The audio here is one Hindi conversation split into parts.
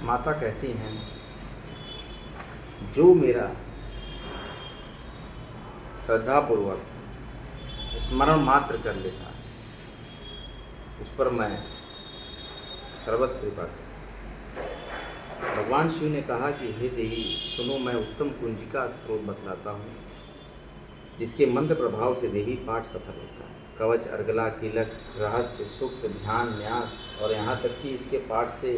माता कहती हैं, जो मेरा श्रद्धापूर्वक स्मरण मात्र कर लेता उस पर मैं सर्वस्व कृपा करता। भगवान शिव ने कहा कि हे देवी सुनो, मैं उत्तम कुंजिका स्त्रोत बतलाता हूँ जिसके मंत्र प्रभाव से देवी पाठ सफल होता है। कवच, अर्गला, कीलक, रहस्य, सूक्त, ध्यान, न्यास और यहाँ तक कि इसके पाठ से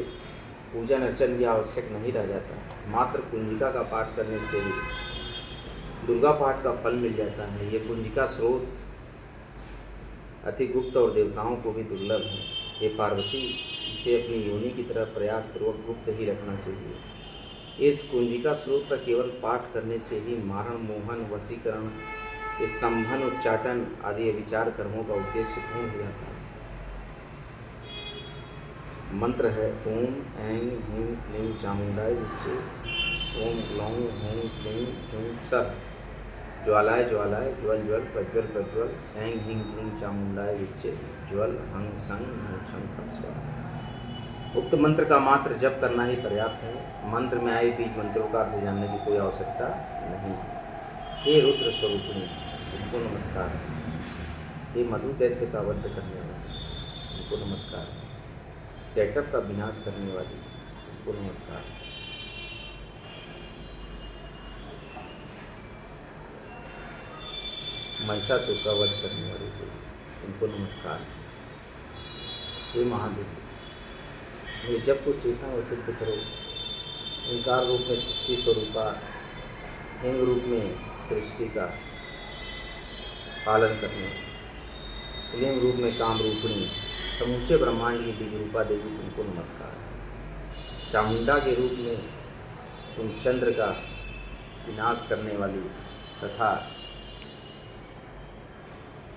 पूजन अर्चन भी आवश्यक नहीं रह जाता। मात्र कुंजिका का पाठ करने से ही दुर्गा पाठ का फल मिल जाता है। ये कुंजिका स्रोत अति गुप्त और देवताओं को भी दुर्लभ है। ये पार्वती, इसे अपनी योनि की तरह प्रयासपूर्वक गुप्त ही रखना चाहिए। इस कुंजिका स्रोत का केवल पाठ करने से ही मारण, मोहन, वशीकरण, स्तंभन, उच्चाटन आदि विचार कर्मों का उद्देश्य पूर्ण हो जाता है। मंत्र है ओम ऐं ह्रीं क्लीं चामुंडाय विच्चे, ओम ग्लौं हूं क्लीं जूं सर, ज्वालाय ज्वालाय ज्वल ज्वल प्रज्वल प्रज्वल, ऐं ह्रीं क्लीं चामुंडाय विच्चे, ज्वल हंग संग नौ छं फट स्वाहा। उक्त मंत्र का मात्र जप करना ही पर्याप्त है। मंत्र में आए बीज मंत्रों का अर्थ जानने की कोई आवश्यकता नहीं है। हे रुद्र स्वरूपिणी, तुमको नमस्कार। हे मधु दैत्य का वध करने वाली, तुमको नमस्कार। कैटअप का विनाश करने वाली, तुमको नमस्कार। महिषासुर का वध करने वाली, तुमको नमस्कार। हे महादेव, मेरे जप को चेतना व सिद्ध करो। ओंकार रूप में सृष्टि स्वरूपा, हिंग रूप में सृष्टि का पालन करने, क्लीं रूप में काम रूपिणी, समूचे ब्रह्मांड की बीज रूपा देवी, तुमको नमस्कार। चामुंडा के रूप में तुम चंद्र का विनाश करने वाली तथा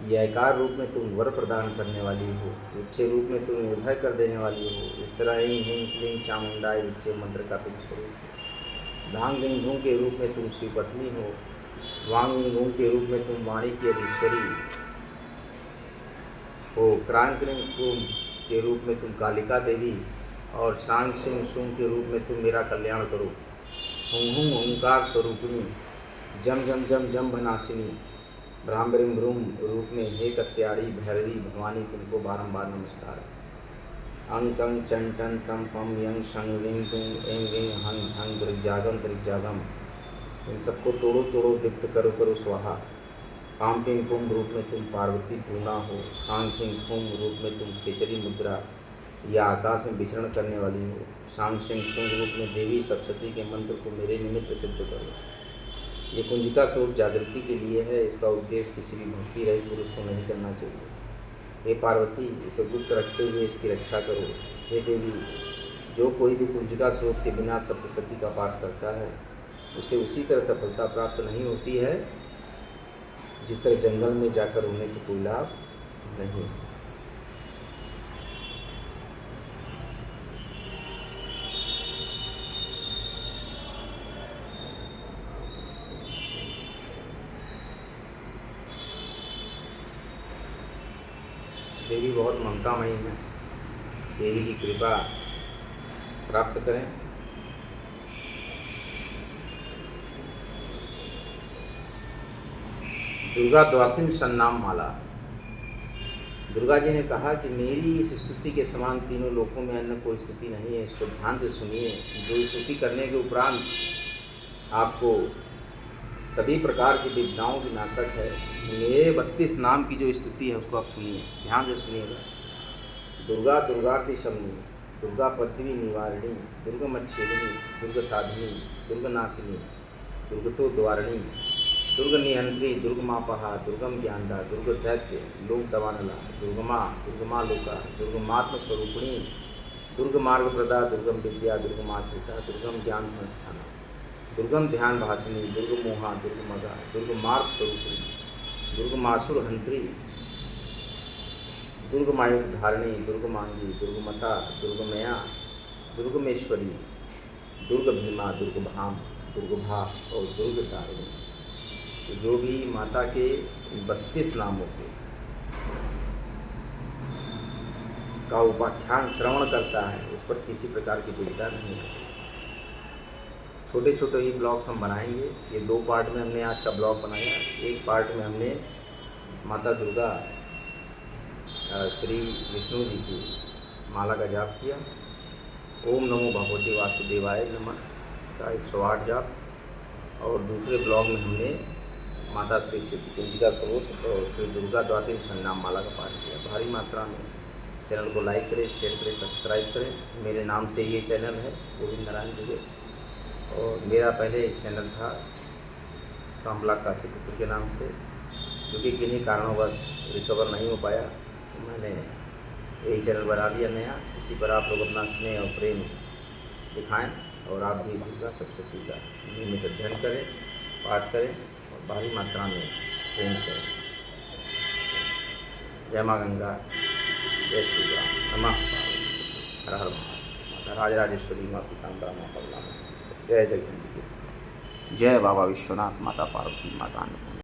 ययकार रूप में तुम वर प्रदान करने वाली हो, विच्छे रूप में तुम निर्भय कर देने वाली हो। इस तरह ऐं ह्रीं क्लीं चामुंडाय विच्छे मंत्र का तुम स्वरूप हो। धांग लीं धूम के रूप में तुम शिवपत्नी हो। वांग लीं धूम के रूप में तुम वाणी की अधीश्वरी हो। क्रांग क्लीं कुम के रूप में तुम कालिका देवी और शांग सिंह सुंग के रूप में तुम मेरा कल्याण करो। हुं हुं ओंकार स्वरूपिणी, जम जम जम जम भनासिनी, ब्राह्मण ब्रूम रूप में हे कत्यारी भैरवी भवानी, तुमको बारंबार नमस्कार। अंग कंग चं टन तम पम यंग शंग लिंग तुंग एंग विंग हंग झंग दृग्जागम दृग्जागम, इन सबको तोड़ो तोड़ो दीप्त करो करो स्वाहा। पाम पिंग पुम रूप में तुम पार्वती पूर्णा हो। खांग फिंग फुम रूप में तुम खेचरी मुद्रा या आकाश में विचरण करने वाली हो। शांग सिंह सुंग रूप में देवी सप्तशती के मंत्र को मेरे निमित्त सिद्ध करो। ये कुंजिका स्वरूप जागृति के लिए है। इसका उद्देश्य किसी भी भक्ति रहित पुरुष को नहीं करना चाहिए। हे पार्वती, इसे गुप्त रखते हुए इसकी रक्षा करो। हे देवी, जो कोई भी कुंजिका स्वरूप के बिना सप्तशती का पाठ करता है उसे उसी तरह सफलता प्राप्त नहीं होती है जिस तरह जंगल में जाकर होने से कोई लाभ नहीं। देवी बहुत ममतामयी है। देवी की कृपा प्राप्त करें। दुर्गा द्वातिन सन्नाम माला। दुर्गा जी ने कहा कि मेरी इस स्तुति के समान तीनों लोकों में अन्य कोई स्तुति नहीं है। इसको ध्यान से सुनिए। जो स्तुति करने के उपरांत आपको सभी प्रकार की विद्याओं की नाशक है, मेरे 32 नाम की जो स्तुति है उसको आप सुनिए, ध्यान से सुनिएगा। दुर्गा दुर्गाति शमनी, दुर्गा पृथ्वी निवारिणी, दुर्गमच्छेदिनी, दुर्ग साधिनी, दुर्गनाशिनी, दुर्गतो द्वारिणी, दुर्ग निहंत्री, दुर्गमापहा, दुर्गम ज्ञानदा, दुर्ग दैत्य, लोक दवानला, दुर्गमा, दुर्गमा लोका, दुर्गमात्म स्वरूपिणी, दुर्ग मार्ग प्रदा, दुर्गम विद्या, दुर्गमाश्रिता, दुर्गम ज्ञान संस्थान, दुर्गम ध्यान भाषिनी, दुर्ग मोहा, दुर्ग मगा, दुर्ग मार्ग स्वरूपिणी, दुर्ग मासुर हंत्री, दुर्ग मायुग धारिणी, दुर्ग मांगी, दुर्गमता, दुर्गमया, दुर्गमेश्वरी, दुर्ग भीमा, दुर्ग भाम, दुर्ग भा और दुर्ग तारिणी। तो जो भी माता के 32 नामों के का उपाख्यान श्रवण करता है उस पर किसी प्रकार की दुविधा नहीं है। छोटे छोटे ही ब्लॉग्स हम बनाएंगे। ये 2 पार्ट में हमने आज का ब्लॉग बनाया। एक पार्ट में हमने माता दुर्गा श्री विष्णु जी की माला का जाप किया, ओम नमो भगवते वासुदेवाय नमः का 108 जाप, और दूसरे ब्लॉग में हमने माता श्री कुंजिका स्रोत और श्री दुर्गा द्वातिन संनाम माला का पाठ किया। भारी मात्रा में चैनल को लाइक करें, शेयर करें, सब्सक्राइब करें। मेरे नाम से ये चैनल है गोविंद नारायण दुबे, और मेरा पहले एक चैनल था कामला काशीपुत्र के नाम से, क्योंकि किन्हीं कारणों रिकवर नहीं हो पाया तो मैंने यही चैनल बना लिया नया। इसी पर आप लोग अपना स्नेह और प्रेम दिखाएं, और आप भी दुर्गा सप्तशती का नियमित अध्ययन करें, पाठ करें और भारी मात्रा में प्रेम करें। जय माँ गंगा, जय श्री राम, नमः पार्वती, हर हर महादेव। माता राजराजेश्वरी, माँ पीताम्बरा, माँ कमला, जय जगदम्बिके, जय बाबा विश्वनाथ, माता पार्वती, माता अन्नपूर्णा।